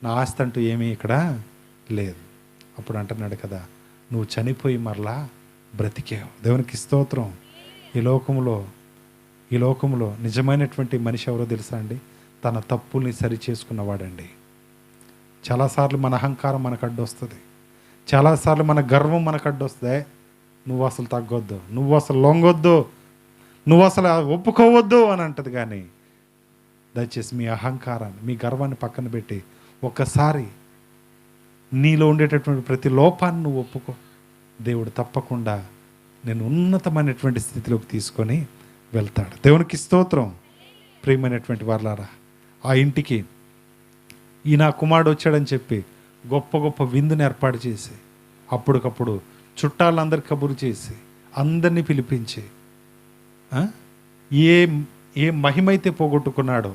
నా ఆస్తి అంటూ ఏమీ ఇక్కడ లేదు. అప్పుడు అంటున్నాడు కదా, నువ్వు చనిపోయి మరలా బ్రతికావు. దేవునికి స్తోత్రం. ఈ లోకంలో నిజమైనటువంటి మనిషి ఎవరో తెలుసా అండి? తన తప్పుల్ని సరి చేసుకున్నవాడండి. చాలాసార్లు మన అహంకారం మనకు అడ్డొస్తుంది, చాలాసార్లు మన గర్వం మనకు అడ్డొస్తుంది. నువ్వు అసలు తగ్గొద్దు, నువ్వు అసలు లొంగొద్దు, నువ్వు అసలు ఒప్పుకోవద్దు అని అంటది. కానీ దయచేసి మీ అహంకారాన్ని, మీ గర్వాన్ని పక్కన పెట్టి ఒక్కసారి నీలో ఉండేటటువంటి ప్రతి లోపాన్ని నువ్వు ఒప్పుకో. దేవుడు తప్పకుండా నేను ఉన్నతమైనటువంటి స్థితిలోకి తీసుకొని వెళ్తాడు. దేవునికి స్తోత్రం. ప్రియమైనటువంటి వాళ్ళారా, ఆ ఇంటికి ఈ నా కుమారుడు వచ్చాడని చెప్పి గొప్ప గొప్ప విందుని ఏర్పాటు చేసి, అప్పటికప్పుడు చుట్టాలందరికి కబురు చేసి, అందరినీ పిలిపించి, ఏ మహిమైతే పోగొట్టుకున్నాడో,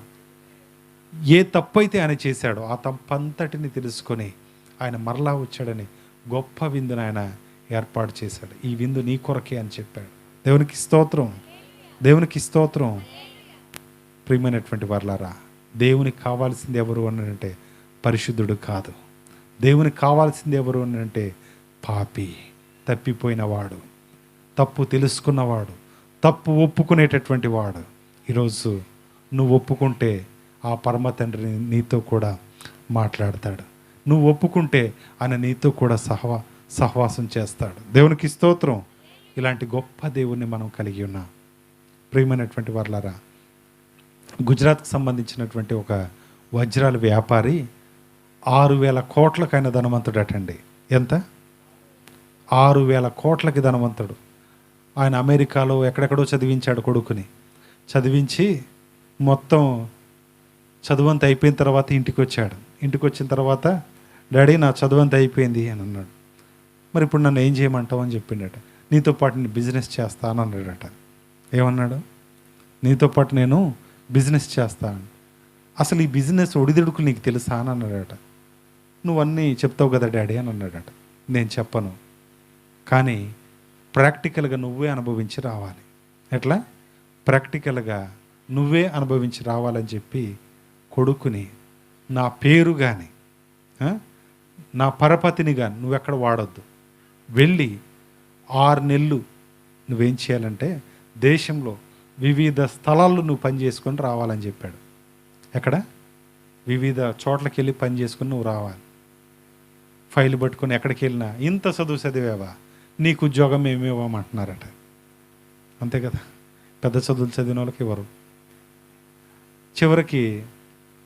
ఏ తప్పు అయితే ఆయన చేశాడో ఆ తప్పంతటిని తెలుసుకొని ఆయన మరలా వచ్చాడని గొప్ప విందును ఆయన ఏర్పాటు చేశాడు. ఈ విందు నీ కొరకే అని చెప్పాడు. దేవునికి స్తోత్రం, దేవునికి స్తోత్రం. ప్రియమైనటువంటి వర్లారా, దేవునికి కావాల్సింది ఎవరు అని అంటే పరిశుద్ధుడు కాదు. దేవునికి కావాల్సింది ఎవరు అని అంటే పాపి, తప్పిపోయినవాడు, తప్పు తెలుసుకున్నవాడు, తప్పు ఒప్పుకునేటటువంటి వాడు. ఈరోజు నువ్వు ఒప్పుకుంటే ఆ పరమ తండ్రి నీతో కూడా మాట్లాడతాడు. నువ్వు ఒప్పుకుంటే ఆయన నీతో కూడా సహవాసం చేస్తాడు. దేవునికి స్తోత్రం. ఇలాంటి గొప్ప దేవుణ్ణి మనం కలిగి ఉన్నాం. ప్రియమైనటువంటి వర్లారా, గుజరాత్కి సంబంధించినటువంటి ఒక వజ్రాల వ్యాపారి 6,000 కోట్లకు ఆయన ధనవంతుడటండి. ఎంత? 6,000 కోట్లకి ధనవంతుడు. ఆయన అమెరికాలో ఎక్కడెక్కడో చదివించాడు కొడుకుని. చదివించి మొత్తం చదువంతా అయిపోయిన తర్వాత ఇంటికి వచ్చాడు. ఇంటికి వచ్చిన తర్వాత, డాడీ నా చదువంతా అయిపోయింది అని అన్నాడు. మరి ఇప్పుడు నన్ను ఏం చేయమంటావు అని చెప్పిండట. నీతో పాటు నేను బిజినెస్ చేస్తాను అన్నాడట. ఏమన్నాడు? నీతో పాటు నేను బిజినెస్ చేస్తాను. అసలు ఈ బిజినెస్ ఒడిదుడుకులు నీకు తెలుసా అని అన్నాడట. నువ్వన్నీ చెప్తావు కదా డాడీ అని అన్నాడట. నేను చెప్పను, కానీ ప్రాక్టికల్గా నువ్వే అనుభవించి రావాలి. ఎట్లా? ప్రాక్టికల్గా నువ్వే అనుభవించి రావాలని చెప్పి కొడుకుని, నా పేరు కానీ నా పరపతిని కానీ నువ్వెక్కడ వాడొద్దు, వెళ్ళి 6 నెలలు నువ్వేం చేయాలంటే దేశంలో వివిధ స్థలాల్లో నువ్వు పని చేసుకొని రావాలని చెప్పాడు. ఎక్కడ? వివిధ చోట్లకి వెళ్ళి పని చేసుకొని నువ్వు రావాలి. ఫైల్ పట్టుకొని ఎక్కడికి వెళ్ళినా, ఇంత చదువు చదివావా, నీకు ఉద్యోగం ఏమేవమంటున్నారట. అంతే కదా, పెద్ద చదువులు చదివిన వాళ్ళకి ఇవ్వరు. చివరికి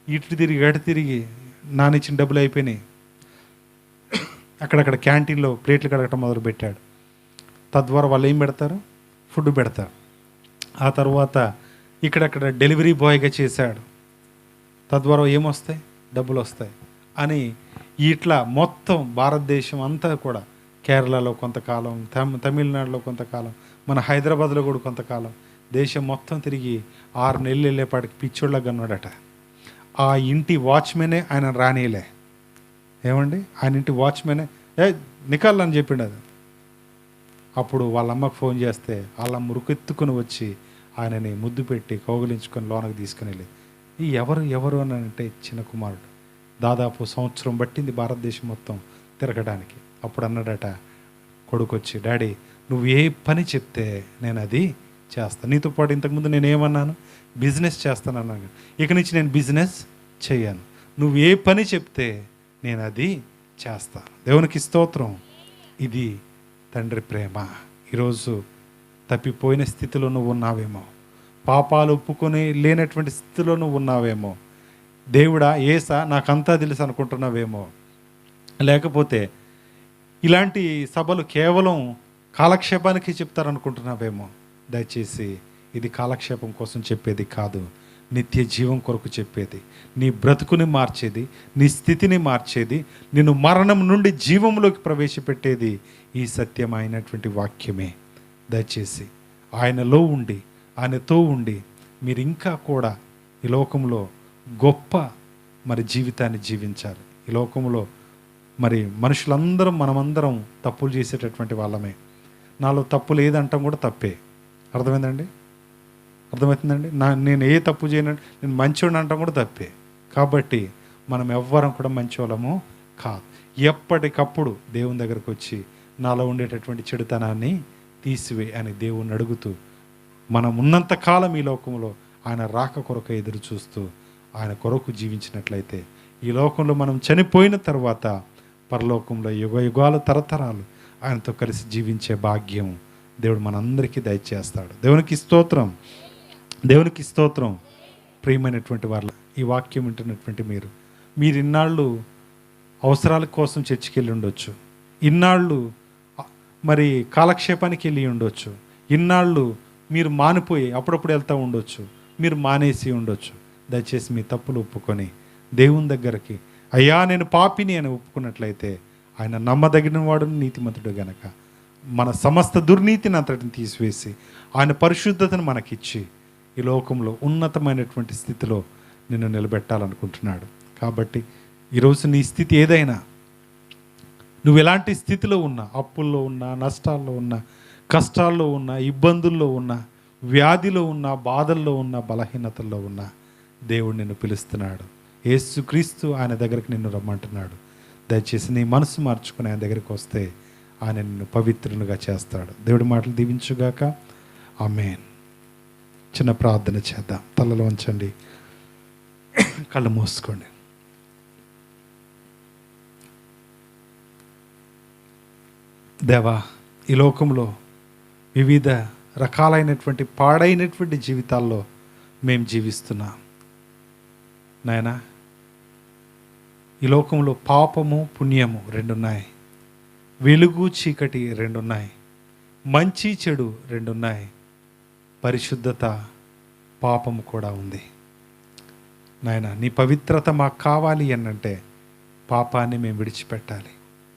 ఇటు తిరిగి అటు తిరిగి నానిచ్చిన డబ్బులు అయిపోయినాయి. అక్కడక్కడ క్యాంటీన్లో ప్లేట్లు కడగటం మొదలుపెట్టాడు. తద్వారా వాళ్ళు ఏం పెడతారు? ఫుడ్ పెడతారు. ఆ తర్వాత ఇక్కడక్కడ డెలివరీ బాయ్గా చేశాడు. తద్వారా ఏమొస్తాయి? డబ్బులు వస్తాయి. అని ఇట్లా మొత్తం భారతదేశం అంతా కూడా, కేరళలో కొంతకాలం, తమిళనాడులో కొంతకాలం, మన హైదరాబాద్లో కూడా కొంతకాలం, దేశం మొత్తం తిరిగి 6 నెలలు వెళ్ళేపాటికి పిచ్చోళ్ళగా ఉన్నాడట. ఆ ఇంటి వాచ్మెనే ఆయన రానియలే. ఏమండి, ఆయన ఇంటి వాచ్మెనే నికాల్ అని చెప్పిండు అది. అప్పుడు వాళ్ళ అమ్మకు ఫోన్ చేస్తే వాళ్ళ మురుకెత్తుకుని వచ్చి ఆయనని ముద్దు పెట్టి కౌగిలించుకొని లోనకి తీసుకుని వెళ్ళి, ఈ ఎవరు అని అంటే చిన్న కుమారుడు. దాదాపు సంవత్సరం పట్టింది భారతదేశం మొత్తం తిరగడానికి. అప్పుడు అన్నాడట కొడుకు వచ్చి, డాడీ నువ్వు ఏ పని చెప్తే నేను అది చేస్తాను. నీతో పాటు ఇంతకుముందు నేను ఏమన్నాను, బిజినెస్ చేస్తాను అన్నాను. ఇక నుంచి నేను బిజినెస్ చేయను. నువ్వు ఏ పని చెప్తే నేను అది చేస్తాను. దేవునికి స్తోత్రం. ఇది తండ్రి ప్రేమ. ఈరోజు తప్పిపోయిన స్థితిలో నువ్వు ఉన్నావేమో, పాపాలు ఒప్పుకొని లేనటువంటి స్థితిలో నువ్వు ఉన్నావేమో, దేవుడా ఏసా నాకంతా తెలుసు అనుకుంటున్నావేమో, లేకపోతే ఇలాంటి సభలు కేవలం కాలక్షేపానికి చెప్తారనుకుంటున్నావేమో. దయచేసి ఇది కాలక్షేపం కోసం చెప్పేది కాదు, నిత్య జీవం కొరకు చెప్పేది, నీ బ్రతుకుని మార్చేది, నీ స్థితిని మార్చేది, నిన్ను మరణం నుండి జీవంలోకి ప్రవేశపెట్టేది ఈ సత్యమైనటువంటి వాక్యమే. దయచేసి ఆయనలో ఉండి, ఆయనతో ఉండి మీరు ఇంకా కూడా ఈ లోకంలో గొప్ప జీవితాన్ని జీవించాలి. ఈ లోకంలో మనుషులందరం, మనమందరం తప్పులు చేసేటటువంటి వాళ్ళమే. నాలో తప్పు లేదంటాం కూడా తప్పే. అర్థమైందండి? నేను ఏ తప్పు చేయనంటే నేను మంచోడిని అంటాం కూడా తప్పే. కాబట్టి మనం ఎవ్వరం కూడా మంచోళ్ళము కాదు. ఎప్పటికప్పుడు దేవుని దగ్గరకు వచ్చి నాలో ఉండేటటువంటి చెడుతనాన్ని తీసివే అని దేవుణ్ణి అడుగుతూ, మనం ఉన్నంత కాలం ఈ లోకంలో ఆయన రాక కొరకు ఎదురు చూస్తూ ఆయన కొరకు జీవించినట్లయితే, ఈ లోకంలో మనం చనిపోయిన తర్వాత పరలోకంలో యుగ యుగాలు తరతరాలు ఆయనతో కలిసి జీవించే భాగ్యం దేవుడు మనందరికీ దయచేస్తాడు. దేవునికి స్తోత్రం, దేవునికి స్తోత్రం. ప్రియమైనటువంటి వాళ్ళ ఈ వాక్యం వింటున్నటువంటి మీరు ఇన్నాళ్ళు అవసరాల కోసం చర్చికి వెళ్ళి ఉండొచ్చు, ఇన్నాళ్ళు కాలక్షేపానికి వెళ్ళి ఉండొచ్చు, ఇన్నాళ్ళు మీరు మానిపోయి అప్పుడప్పుడు వెళ్తూ ఉండొచ్చు, మీరు మానేసి ఉండొచ్చు. దయచేసి మీ తప్పులు ఒప్పుకొని దేవుని దగ్గరికి, అయ్యా నేను పాపిని అని ఒప్పుకున్నట్లయితే ఆయన నమ్మదగిన వాడు, నీతిమంతుడు గనక మన సమస్త దుర్నీతిని అంతటిని తీసివేసి ఆయన పరిశుద్ధతను మనకిచ్చి ఈ లోకంలో ఉన్నతమైనటువంటి స్థితిలో నిన్ను నిలబెట్టాలనుకుంటున్నాడు. కాబట్టి ఈరోజు నీ స్థితి ఏదైనా, నువ్వు ఎలాంటి స్థితిలో ఉన్నా, అప్పుల్లో ఉన్నా, నష్టాల్లో ఉన్నా, కష్టాల్లో ఉన్నా, ఇబ్బందుల్లో ఉన్నా, వ్యాధిలో ఉన్నా, బాధల్లో ఉన్నా, బలహీనతల్లో ఉన్నా, దేవుడు నిన్ను పిలుస్తున్నాడు. యేసుక్రీస్తు ఆయన దగ్గరికి నిన్ను రమ్మంటున్నాడు. దయచేసి నీ మనసు మార్చుకుని ఆయన దగ్గరికి వస్తే ఆయన నిన్ను పవిత్రునిగా చేస్తాడు. దేవుడి మాటలు దీవించుగాక. ఆమేన్. చిన్న ప్రార్థన చేద్దాం. తలలో ఉంచండి, కళ్ళు మూసుకోండి. దేవా, ఈ లోకంలో వివిధ రకాలైనటువంటి పాడైనటువంటి జీవితాల్లో మేము జీవిస్తున్నాం నాయనా. ఈ లోకంలో పాపము పుణ్యము రెండున్నాయి, వెలుగు చీకటి రెండున్నాయి, మంచి చెడు రెండున్నాయి, పరిశుద్ధత పాపము కూడా ఉంది నాయనా. నీ పవిత్రత మాకు కావాలి అనంటే పాపాన్ని మేము విడిచిపెట్టాలి,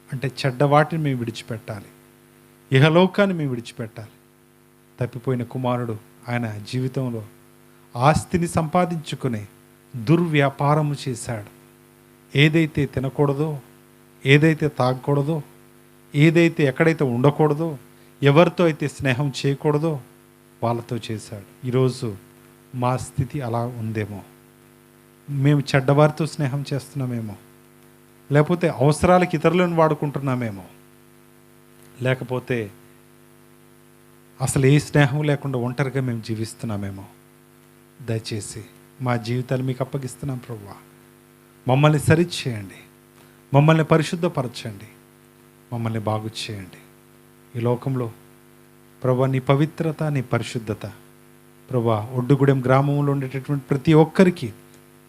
అంటే చెడ్డవాటిని మేము విడిచిపెట్టాలి, ఇహలోకాన్ని మేము విడిచిపెట్టాలి. తప్పిపోయిన కుమారుడు ఆయన జీవితంలో ఆస్తిని సంపాదించుకుని దుర్వ్యాపారము చేశాడు. ఏదైతే తినకూడదో, ఏదైతే తాగకూడదో, ఏదైతే ఎక్కడైతే ఉండకూడదో, ఎవరితో అయితే స్నేహం చేయకూడదో వాళ్ళతో చేశాడు. ఈరోజు మా స్థితి అలా ఉందేమో, మేము చెడ్డవారితో స్నేహం చేస్తున్నామేమో, లేకపోతే అవసరాలకు ఇతరులను వాడుకుంటున్నామేమో, లేకపోతే అసలు ఏ స్నేహం లేకుండా ఒంటరిగా మేము జీవిస్తున్నామేమో. దయచేసి మా జీవితాలు మీకు అప్పగిస్తున్నాం ప్రభువా. మమ్మల్ని సరిచేయండి, మమ్మల్ని పరిశుద్ధపరచండి, మమ్మల్ని బాగు చేయండి. ఈ లోకంలో ప్రభువా నీ పవిత్రత, నీ పరిశుద్ధత ప్రభువా ఒడ్డుగూడెం గ్రామంలో ఉండేటటువంటి ప్రతి ఒక్కరికి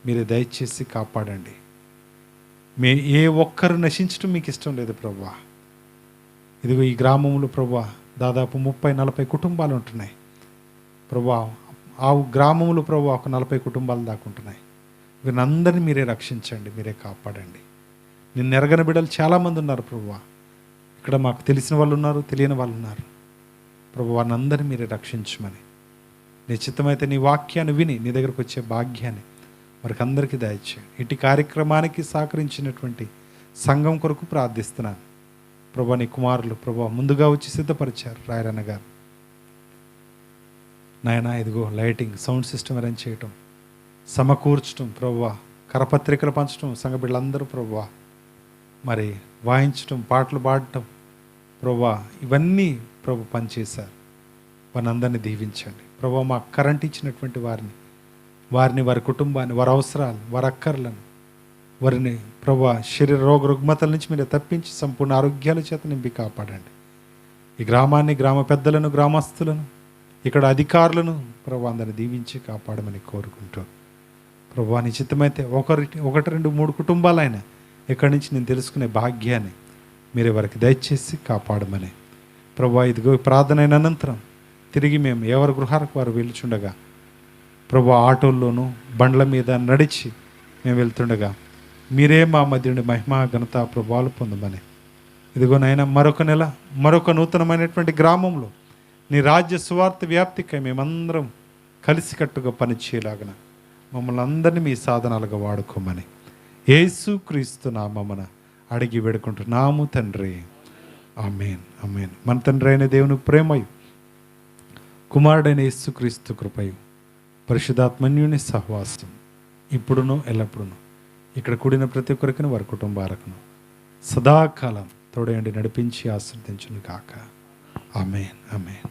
మీరే దయచేసి కాపాడండి. ఏ ఒక్కరు నశించడం మీకు ఇష్టం లేదు ప్రభువా. ఇదిగో ఈ గ్రామంలో ప్రభువా దాదాపు 30-40 కుటుంబాలు ఉంటున్నాయి ప్రభువా. ఆ గ్రామంలో ప్రభువా ఒక 40 కుటుంబాలు దాకా ఉంటున్నాయి. వీరందరినీ మీరే రక్షించండి, మీరే కాపాడండి. నిన్ను ఎరగని బిడ్డలు చాలామంది ఉన్నారు ప్రభువా. ఇక్కడ మాకు తెలిసిన వాళ్ళు ఉన్నారు, తెలియని వాళ్ళు ఉన్నారు ప్రభు. వారిని అందరినీ మీరే రక్షించమని, నీ చిత్తమైతే నీ వాక్యాన్ని విని నీ దగ్గరకు వచ్చే భాగ్యాన్ని వారికి అందరికీ దయచేయండి. ఇటు కార్యక్రమానికి సహకరించినటువంటి సంఘం కొరకు ప్రార్థిస్తున్నాను ప్రభా. నీ కుమారులు ప్రభా ముందుగా వచ్చి సిద్ధపరిచారు రాయరన్న గారు. నాయన ఇదిగో లైటింగ్, సౌండ్ సిస్టమ్ అరేంజ్ చేయటం, సమకూర్చడం ప్రభువా, కరపత్రికలు పంచడం, సంఘ బిడ్డలందరూ ప్రభువా మరి వాయించటం, పాటలు పాడటం ప్రభువా, ఇవన్నీ ప్రభు పనిచేశారు. వారిని అందరినీ దీవించండి ప్రభు. మా కరెంట్ ఇచ్చినటువంటి వారిని వారి కుటుంబాన్ని, వారి అవసరాలు, వారి అక్కర్లను, వారిని ప్రభు శరీర రోగ రుగ్మతల నుంచి మీరు తప్పించి సంపూర్ణ ఆరోగ్యాల చేత నింపి కాపాడండి. ఈ గ్రామాన్ని, గ్రామ పెద్దలను, గ్రామస్తులను, ఇక్కడ అధికారులను ప్రభు అందరిని దీవించి కాపాడమని కోరుకుంటూ ప్రభు నిశ్చితమైతే 1, 2, 3 కుటుంబాలైనా ఇక్కడి నుంచి నేను తెలుసుకునే భాగ్యాన్ని మీరే వారికి దయచేసి కాపాడమని ప్రభు. ఇదిగో ప్రార్థన అయిన అనంతరం తిరిగి మేము ఎవరి గృహాలకు వారు వెళ్తుండగా ప్రభు ఆటోల్లోనూ బండ్ల మీద నడిచి మేము వెళ్తుండగా మీరే మా మధ్య నుండి మహిమ ఘనత ప్రభావాలు పొందమని, ఇదిగోనైనా మరొక నెల మరొక నూతనమైనటువంటి గ్రామంలో నీ రాజ్య సువార్త వ్యాప్తికై మేమందరం కలిసికట్టుగా పనిచేయలాగన మమ్మల్ని అందరినీ మీ సాధనాలుగా వాడుకోమని యేసుక్రీస్తు నామమున అడిగి వేడుకుంటున్నాము తండ్రి. ఆమేన్, ఆమేన్. మన తండ్రి అయిన దేవుని ప్రేమయు, కుమారుడైన యేసుక్రీస్తు కృపయు, పరిశుద్ధాత్మన్యుని సహవాసం ఇప్పుడును ఎల్లప్పుడును ఇక్కడ కూడిన ప్రతి ఒక్కరికి వారి కుటుంబాలకును సదాకాలం తోడయండి నడిపించి ఆశీర్వదించును కాక. ఆమేన్, ఆమేన్.